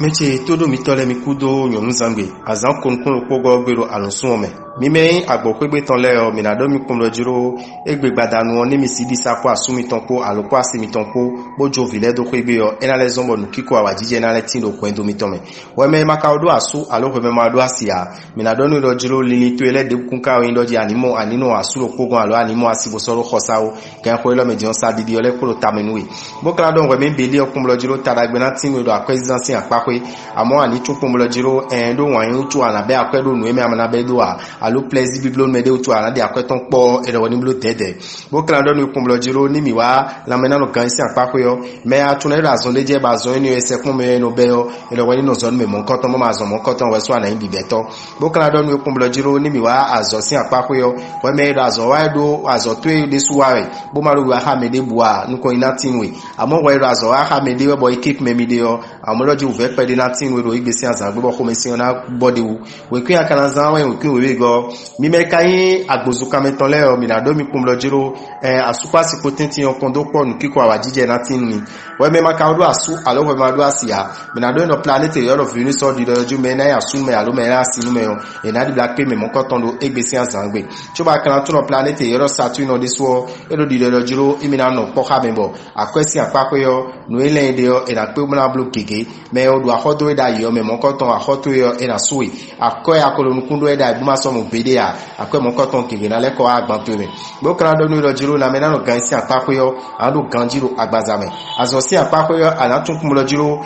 Meche todo mitole mikudo nyom zangbe azan konkon pogo gbero alunsun ome mime agbo pegbe tan le o minado mi kun lojiro egbe gbadanu oni mi sibi sapo asumi tonko aloko asimi tonko bojo vile do pegbe o enale zombo nukiko awajije na le tindo kwendo mitome weme makaudo asu aloko me mado asia minado ni lojiro lili to ele de kunka o indoji anino asu pogo alo animo asibo soro khosao kan ko lo medion sa didi ole ko tamenui bokla don weme beli o kun lojiro taragbe na tinu do akwezansi apako amo ani tun pom lojiro endo wan utu ana be akwedo nu emi amana be do a alo plaisir biblo mede utu ana de akweton po ero ni blo dede bo klando nu pom lojiro ni mi wa la mena no gansi apako yo me atun era zon leje ba zon ni ese kun me no be yo ero wani no zon me mon koton mo ma zon mon koton we so ana bi beto bo klando nu pom lojiro ni mi wa azo si apako yo we me era zon wa do azo to e de suware bo ma ro wa ha me de bua nu ko ina tinwe amo wa era zon wa ha me de we boy keep me mi de yo amo loji uve pe de na tinwe ro igbesi azan gbo ko mesin na body wu we kun akana zan we kun we go mi me kayin agbozuka meton le o mi na do mi pom lojiro asupa si potenti yon kondo po nu kiko awajije na tinni we me makaudo asu alo we ma do asia mi na do no planet your of venus or di doju me na asu me alo me na sinu me o e na di black pe me mo koton do igbesi azan gbe chuba kan to no planet your saturn no this wo e do di dojiro imi na no po ha me bo akwesi apako yo no ele de yo e na pe mo na block keke me o do ahodo da yo me mo koton ahoto yo e na suwi akoy akolo nkundo e da buma so mo bede ya akoy mo koton keke na le ko agban to me bo kan do no dojiro na me na no gansi apako yo ando ganjiro agbazame azo si apako yo anatun kumo dojiro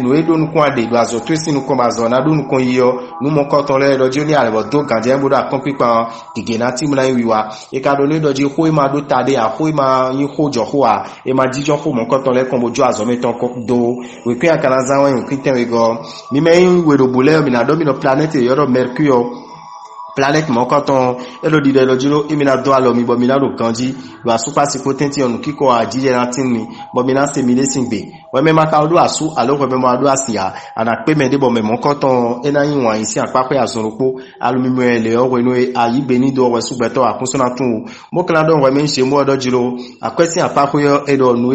no e do nku ade do azo to sinu ko mazo na do nku yo nu mo koton le dojiro ni arebo do ganje bo da kon pipa keke na ti mo na wiwa e ka do no dojiro ko e ma do tade a ko e ma yin ko jo ho a e ma jijo ko mo koton le kon bojo azo meton ko do we kun akana zan we kun we go mi me we do bole mi na do mi no planet yoro mercure planet mo koton elo di de lojiro imina do alo mi bo mi na ro kanji wa super potenti onu kiko ajije na tin mi bo mi na se mi lesin gbe we me maka odo asu alo we me mo ado asia ana pe me de bo me mo koton ena yin wan isi apapo ya zonropo alu mi mo ele o we no ayi gbe ni do we sugbeto akunso na tun mo kala do we me nse mo odo jiro akwesi apapo yo edo nu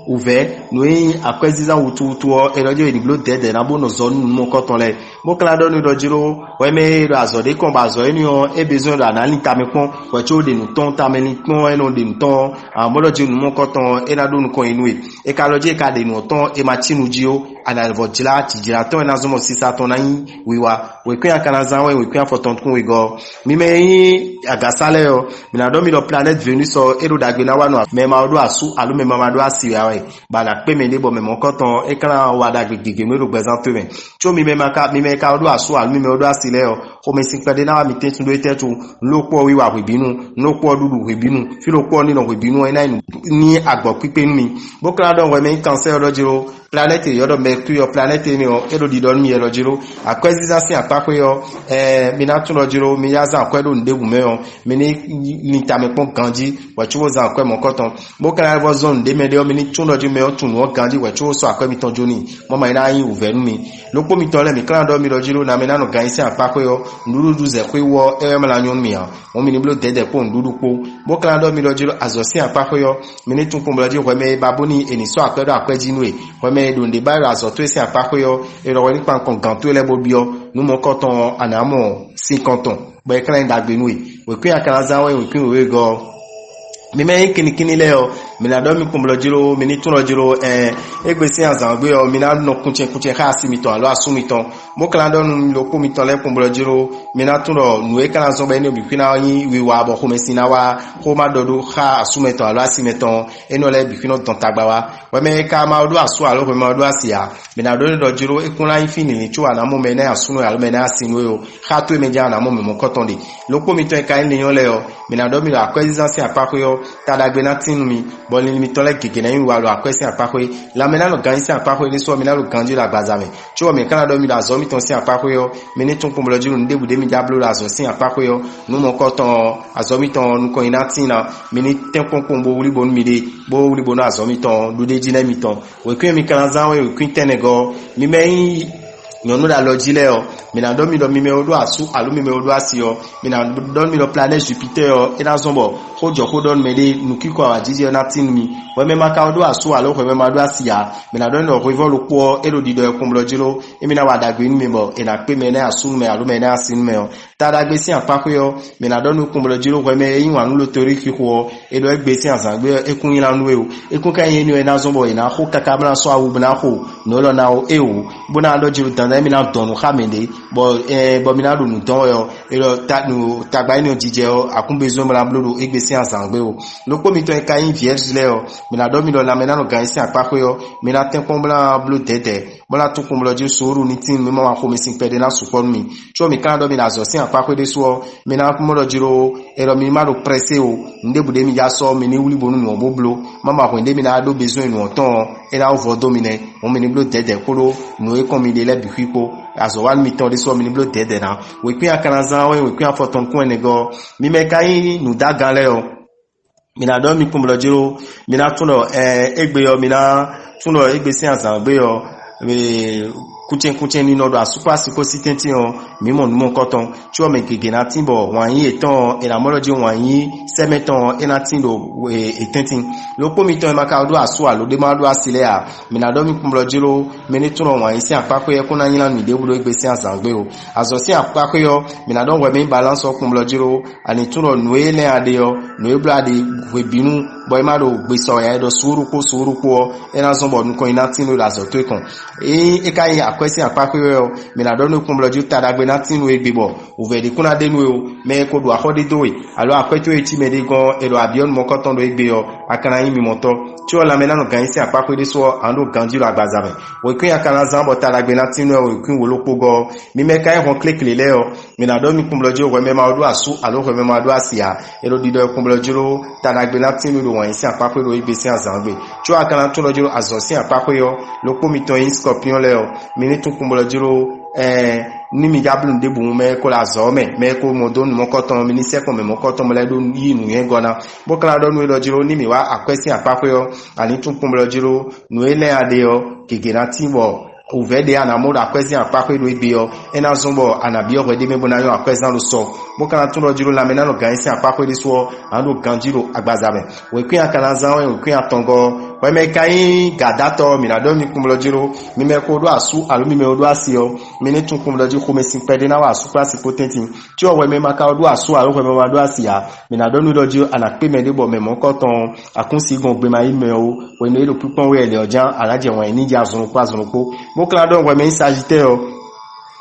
uve nu akwesi za wutu o edo je di blo dede na bo no zonu mo koton le mo kala do nu do jiro we me do azode kon azo eni o e besoin da na lin tamepon we cho de nu ton tameni pon eno de nu ton amoloji nu mo koton e na do nu kon inu e ka loje ka de nu ton e ma tinu jio ana vojila tijira ton na zomo sisa ton na yin wiwa we kun akana zan we kun foton kun we go mi me yin agasale o mi na do mi do planet venus o e do dagbe na wa no me ma odo asu alu me ma do asiwa we ba la pe me de bo me mo koton e kan wa dagbe gege me ro gbezan to me cho mi me ka odo asu alu me odo asile o o me sin pede na mi tetun do tetu lopo wiwa webinu lopo dudu webinu fi lopo ni no webinu ena ni agbo pipe mi bokra don we me cancer lojiro planet yodo mercury planet ni o edo di don mi lojiro akwezizasi apako yo mi na tun lojiro mi yaza akwedo ndewu me o mi ni tamepon ganji wachuo za akwe mo koton bokra vo zone de me de o mi ni tun lojiro me o tun o ganji wachuo so akwe mi ton joni mo ma ina yin uvenu mi lopo mi tole mi kran do mi lojiro na me na no gansi apako yo nduru duze kwe wo emela nyon mi o mi ni blo dede po nduru po bo klan do mi lojiro azosi apako yo mi ni tun po lojiro we me baboni eni so akwedo akwejinu e we me do nde ba azoto esi apako yo e ro ni pan kon ganto ele bo bio nu mo koton anamo 50 bo e klan dagbe nu e we kun akana zan we kun we go mi me kini le o mi na do mi pom lojiro mi ni tun lojiro egbesi azan gbe o mi na no kunche ha si mi ton alo asu mi ton mo kala do nu lo ko mi ton le pom lojiro mi na tun ro nu e kala so be ni obi fina yin wi wa bo ko me sina wa ko ma dodo ha asu mi ton alo asi mi ton eno le bi fina ton tagba wa we me ka ma odo asu alo ko ma odo asia mi na do ni lojiro e kun la yin fini ni chu ana mo me na asu no alo me na asi no yo ha to me ja na mo me mo koton de lo ko mi ton ka ni yon le o mi na do mi akwezansi apako yo tadagbe na tinu mi boli mi tole keke na yin wa lo akwesi apako la mena lo gansi apako ni so mi na lo ganji la gbazame chuo mi kana do mi la zo mi ton si apako yo mi ni tun pomolo jiru ndebu de mi diablo la zo si apako yo nu mo koton azo mi ton nu ko ina tina mi ni tenkon pombo wuli bonu mi de bo wuli bonu azo mi ton du de jine mi ton we kun mi kana zan we kun tenego mi me nyonu da lo jile o mina do mi do mi me odo asu alu mi me odo asio mina do mi do planète Jupiter ina zombo hojo ho don me de nukiko ajiji na tin mi we me maka odo asu alo we me ma do asia mina do no revol ko elo di do ekumlo jiro emina wadagbe ni mi bo ina pe me na asu me alu me na asin me tadagbe si apakoyo mina do no kumlo jiro we me yin wanu lo tori ki ho elo egbe si azangbe ekun yin lanu e o ekun kan yin ni na zombo ina ho kakabra so awu bna ho no lo na o e o buna do jiro tan emina tonu khamende bo mina do nu ton yo elo tagba ni ojije o akunbezo mra blodo egbe si azangbe o loko mi to e kayin vierge le o mina do mi do la mena no gan si apakoyo mina ten kombla blo tete bola to komblo je suru ni tin mi ma ko mi sin pede na support mi cho mi kan do mi na zo si apako de so mina mo do jiro ero mi ma do presse o ndebude mi ya so mi ni wuli bonu no boblo mama ko nde mi na do besoin no ton e na ovo domine o mi ni blo tete koro no e komi de le bi kwipo azo wan mi ton de so mi ni blo tete na we pin akanaza we pin afoton ko enego mi me kai nu da gan le o mina do mi kumblo jiro mina tuno egbe yo mina tuno egbe si azan gbe yo kuchen ni nodo asupa siko sitenti on mimo numo koton tí o me gege na timbo wan yi eton e na moloji wan yi semeton e na tindo etentin lo po mi ton maka do asu alo de ma do asile a mina do mi kumblo jiro meni tuno wan yi si apako ye kuna yin la mi de bulo egbe si azan gbe o azo si apako yo mina do we me balance o kumblo jiro ani tuno nuele ade yo nuebla ade we binu boy ma do gbe so ya do suru ko e na zombo nu ko ina tinu la zo to kon e kai akwesi apako yo mina do nu kumblo jiro tadagbe na tinu egbebo uvedi kuna denu o me ko do akode doe alo akweto eti me de gon elo abion mo koton do egbe yo akana yin mi moto tí o la mena no gan si apako de so ando ganjiro agbazabe we kun akana zambo tadagbe na tinu o kun wo lopo go mi me kai hon click le o mina do mi kumblo jiro we me ma do asu alo we me ma do asia elo dido kumblo jiro tadagbe na tinu do wan si apako do egbe si azangbe tí o akana tun lo jiro azo si apako yo lopo mi ton in scorpion le o mi ni tun kumblo jiro ni mi jablu ndebu me ko la zo me ko mo don mo koton mi ni se ko me mo koton mo le do yi nu yen gona bo kala do nu lo jiro ni mi wa akwesi apako yo ani tun kumblo jiro nu ele ade yo kigera tibo uvede anamoda akwesi apako do egbe yo ena zombo anabio ko de me bona yo akwesi na lo so bo kala tun lo jiro la mena no gan si apako de so ando ganjiro agbazabe we kun akana zan we kun atongo we me kai gadato mi na do mi kumblo jiro mi me ko do asu alu mi me do asio mi ni tun kumblo jiro ko me sin pede na wa asu class potenti tí o we me maka do asu alu we me ma do asia mi na do nu do jiro ana pe me de bo me mo koton akunsi gon gbe ma ime o we me lo pupon we le ojan alaje won ni ja zun po mo kla do we me sagite o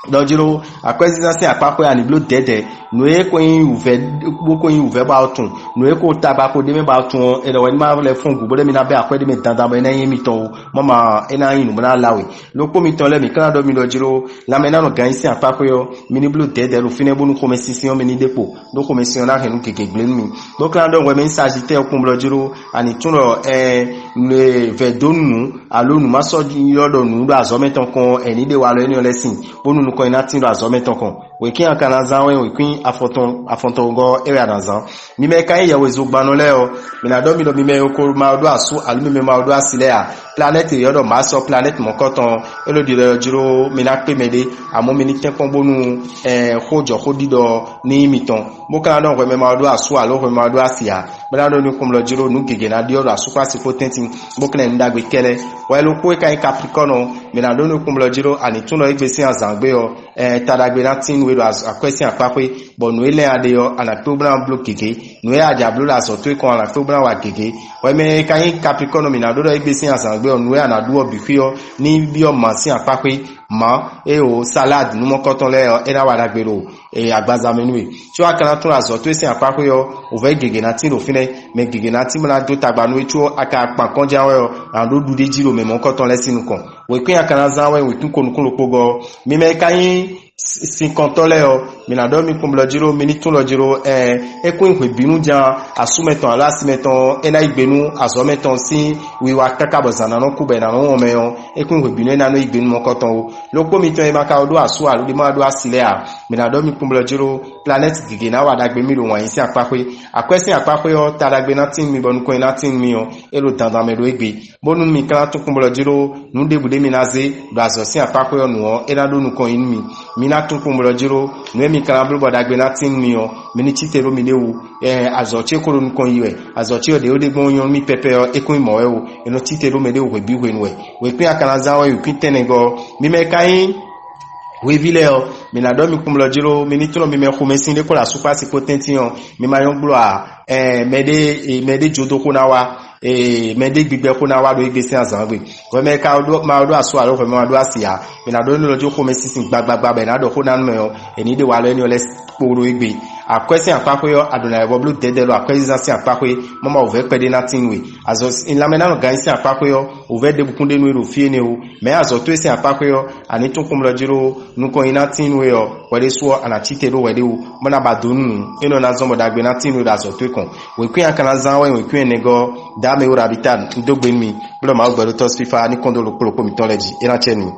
dojiro akwesi na se apako ya ni blo dede no e ko yin uve ba otun no e ko tabako de me ba otun e lo we ma le fun gubo de mi na be akwede mi dandan be na yin mi ton mama e na yin no na lawe lo po mi ton le mi kan do mi dojiro la me na no gan si apako yo mi ni blo dede lo fine bonu ko me sision mi ni depo do ko me sion na henu keke gble mi do kan do we me sagite o kun dojiro ani tun ro le ve donu alo nu ma so yodo nu do azo meton kon eni de wa lo eni olesin bonu ko ina tin do azo meton kon we kin akana zan we kin afonton go area danzan mi me kan ye we zugbanu le o mi na do mi do mi me ko ma do asu alu mi me ma do asile a planet yodo ma so planet mo koton elo di jiro mi na pe mede amo mi ni ten pon bonu hojo hodido ni miton mo kan do we me ma do asu alu we ma do asia mi na do ni kum lo jiro nu gege na di oro asu kwa si potenti mo kan ndagbe kele we lo ko kan capricorn mi na do ni kum lo jiro ani tun lo egbe si azangbe o tadagbe na tin we do akwesi apapwe bo nu ele ade yo ana program block gege nu e aja block la so to ko ana program wa gege we me kan capricorn mi na do egbe si azangbe o nu e ana duo bi fi o ni bi o ma si apapwe ma e o salad nu mo koton le e na wa dagbero agbaza menu e tí o akana tun azo to si apapwe yo o ve gege na tin o fine me gege na tin na do tagba nu e tí o aka pa kan ja we an do dude jiro me mo koton le sinu kan we kun akana zan we tun ko nu ko lopogo mi me kan 50 le o mi na do mi kumblo jiro mi ni tun lo jiro ekun ipe binu jan asumeton ala simeton ena igbenu azometon si wiwa kakabo zana no kube na no meyon ekun ipe binu na no igbenu mo koton o lopo mi ton e maka odo asu alu de ma do asile a mi na do mi kumblo jiro planet gige na wa dagbe mi lo wan yin si apapwe akwesin apapwe o tadagbe na tin mi bonu ko na tin mi o elo dandan me do egbe bonu mi kan tun kumblo jiro nu debude mi na ze do azo si apapwe o nu o ena do nu ko yin mi mina tun kumro jiro no mi kana blu boda gbe na tin mi o mi ni chitero mi lewu azoche ko ru kon yiwe azoche o de gbon yon mi pepe o ekun imo o eno chitero me lewu bi we nwe we pin akana zawo yu kin tenego mi me kayin we vile o mi na do mi kumlo jiro mi ni tuno mi me khumesin de ko la supasi potentiyon mi ma yon glo a mede jodo ko na wa mede gbigbe ko na wa do igbesi azangbe we me ka do ma do aso aro ma do asia mi na do ni lojo khumesin gbagbagba be na do ko na no eni de wa lo ni ole poro igbe akwesi apakoyo adona eboblu dedelo akwesi ansi apakoye mama ove pede na tinwe azo in la mena no gansi apakoyo ove de bukunde no ero fie ne o me azo to esi apakoyo ani tun kumlo jiro nuko ina tinwe o wede so anachite ro wede o mona badonu eno na zombo dagbe na tinwe da zo to kon we kwen akana zanwe we kwen nego da me ora bitan ndogbe mi blo ma ogbero to fifa ni kondolo polopo mi toleji ina cheni